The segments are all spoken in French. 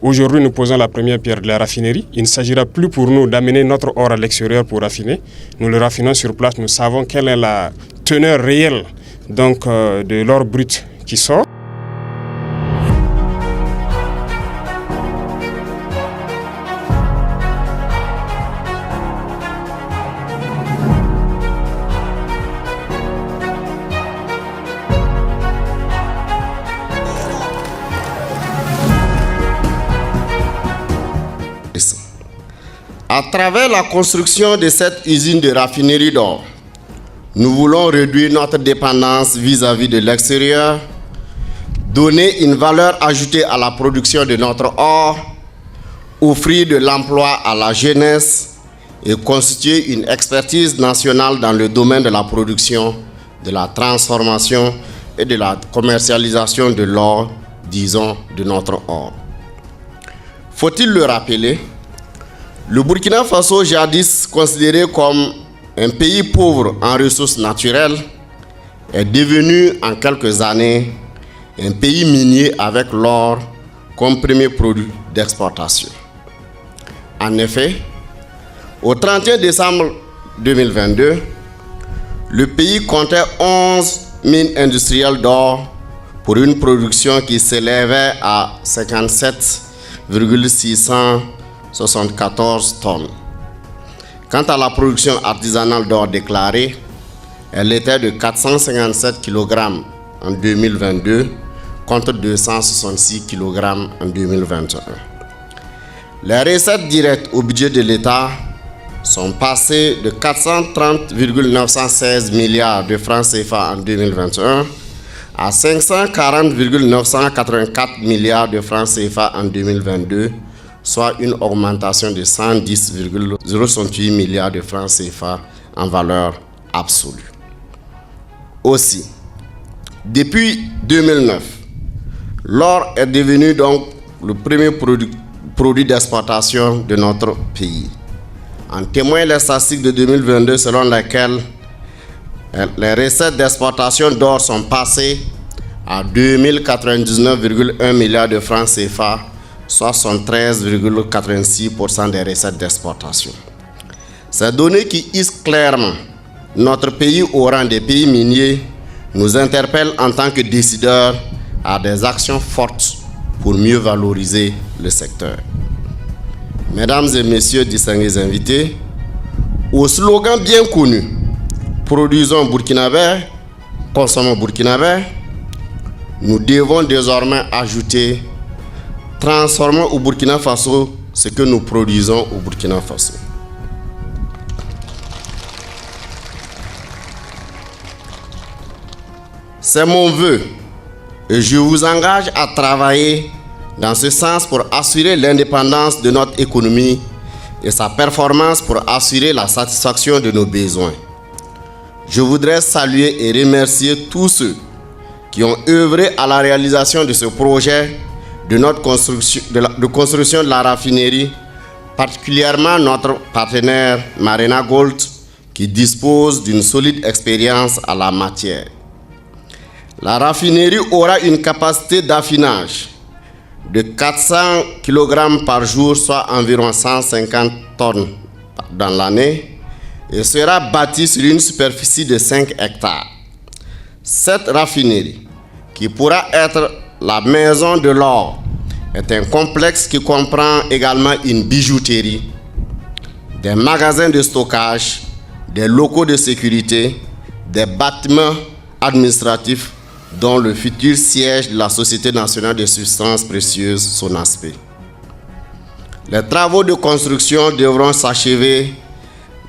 Aujourd'hui, nous posons la première pierre de la raffinerie. Il ne s'agira plus pour nous d'amener notre or à l'extérieur pour raffiner. Nous le raffinons sur place. Nous savons quelle est la teneur réelle de l'or brut qui sort. À travers la construction de cette usine de raffinerie d'or, nous voulons réduire notre dépendance vis-à-vis de l'extérieur, donner une valeur ajoutée à la production de notre or, offrir de l'emploi à la jeunesse et constituer une expertise nationale dans le domaine de la production, de la transformation et de la commercialisation de l'or, disons, de notre or. Faut-il le rappeler? Le Burkina Faso, jadis considéré comme un pays pauvre en ressources naturelles, est devenu en quelques années un pays minier avec l'or comme premier produit d'exportation. En effet, au 31 décembre 2022, le pays comptait 11 mines industrielles d'or pour une production qui s'élevait à 57,674 tonnes. Quant à la production artisanale d'or déclarée, elle était de 457 kg en 2022 contre 266 kg en 2021. Les recettes directes au budget de l'État sont passées de 430,916 milliards de francs CFA en 2021 à 540,984 milliards de francs CFA en 2022, soit une augmentation de 110,068 milliards de francs CFA en valeur absolue. Aussi, depuis 2009, l'or est devenu donc le premier produit d'exportation de notre pays. En témoignent les statistiques de 2022 selon lesquelles les recettes d'exportation d'or sont passées à 2099,1 milliards de francs CFA, soit 73,86% des recettes d'exportation. Ces données qui hissent clairement notre pays au rang des pays miniers nous interpellent en tant que décideurs à des actions fortes pour mieux valoriser le secteur. Mesdames et messieurs distingués invités, au slogan bien connu « Produisons burkinabé, consommons burkinabé », nous devons désormais ajouter « Transformons au Burkina Faso ce que nous produisons au Burkina Faso ». C'est mon vœu et je vous engage à travailler dans ce sens pour assurer l'indépendance de notre économie et sa performance pour assurer la satisfaction de nos besoins. Je voudrais saluer et remercier tous ceux qui ont œuvré à la réalisation de ce projet de construction de la raffinerie, particulièrement notre partenaire Marena Gold, qui dispose d'une solide expérience à la matière. La raffinerie aura une capacité d'affinage de 400 kg par jour, soit environ 150 tonnes dans l'année, et sera bâtie sur une superficie de 5 hectares. Cette raffinerie, qui pourra être la maison de l'or, est un complexe qui comprend également une bijouterie, des magasins de stockage, des locaux de sécurité, des bâtiments administratifs, dont le futur siège de la Société nationale des substances précieuses, SONASPE. Les travaux de construction devront s'achever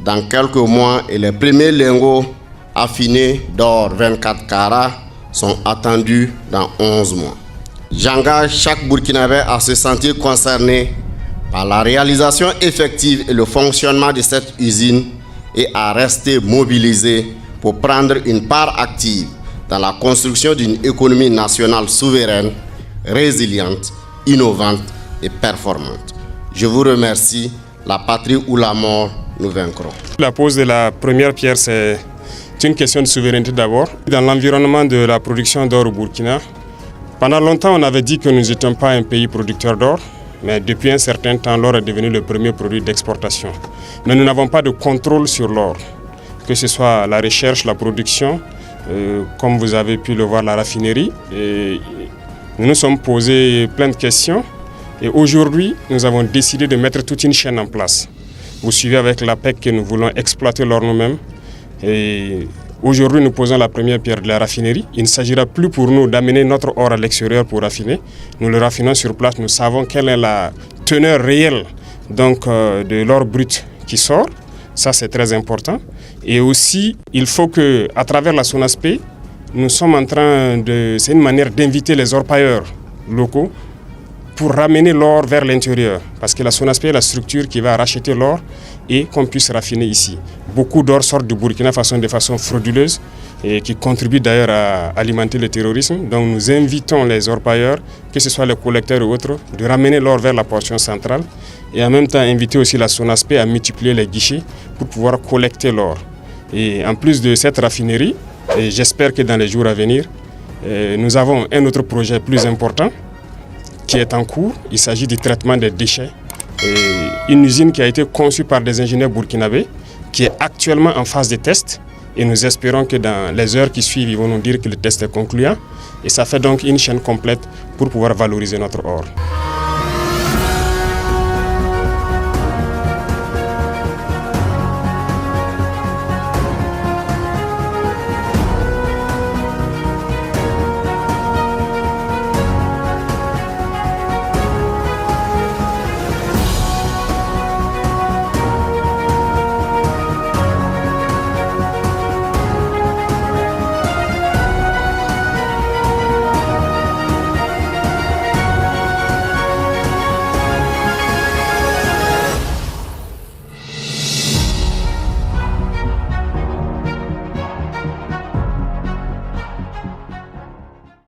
dans quelques mois et les premiers lingots affinés d'or 24 carats sont attendus dans 11 mois. J'engage chaque Burkinabé à se sentir concerné par la réalisation effective et le fonctionnement de cette usine et à rester mobilisé pour prendre une part active dans la construction d'une économie nationale souveraine, résiliente, innovante et performante. Je vous remercie. La patrie ou la mort, nous vaincrons. La pose de la première pierre, c'est une question de souveraineté d'abord. Dans l'environnement de la production d'or au Burkina, pendant longtemps, on avait dit que nous n'étions pas un pays producteur d'or. Mais depuis un certain temps, l'or est devenu le premier produit d'exportation. Mais nous n'avons pas de contrôle sur l'or, que ce soit la recherche, la production, comme vous avez pu le voir, la raffinerie. Et nous nous sommes posés plein de questions et aujourd'hui, nous avons décidé de mettre toute une chaîne en place. Vous suivez avec l'APEC que nous voulons exploiter l'or nous-mêmes. Et aujourd'hui, nous posons la première pierre de la raffinerie. Il ne s'agira plus pour nous d'amener notre or à l'extérieur pour raffiner. Nous le raffinons sur place. Nous savons quelle est la teneur réelle de l'or brut qui sort. Ça, c'est très important. Et aussi, il faut qu'à travers la SONASPE, nous sommes en train de... C'est une manière d'inviter les orpailleurs locaux pour ramener l'or vers l'intérieur. Parce que la SONASPE est la structure qui va racheter l'or et qu'on puisse raffiner ici. Beaucoup d'or sortent du Burkina Faso de façon frauduleuse et qui contribue d'ailleurs à alimenter le terrorisme. Donc nous invitons les orpailleurs, que ce soit les collecteurs ou autres, de ramener l'or vers la portion centrale et en même temps inviter aussi la SONASPE à multiplier les guichets pour pouvoir collecter l'or. Et en plus de cette raffinerie, et j'espère que dans les jours à venir, nous avons un autre projet plus important qui est en cours. Il s'agit du traitement des déchets. Une usine qui a été conçue par des ingénieurs burkinabés, qui est actuellement en phase de test. Et nous espérons que dans les heures qui suivent, ils vont nous dire que le test est concluant. Et ça fait donc une chaîne complète pour pouvoir valoriser notre or.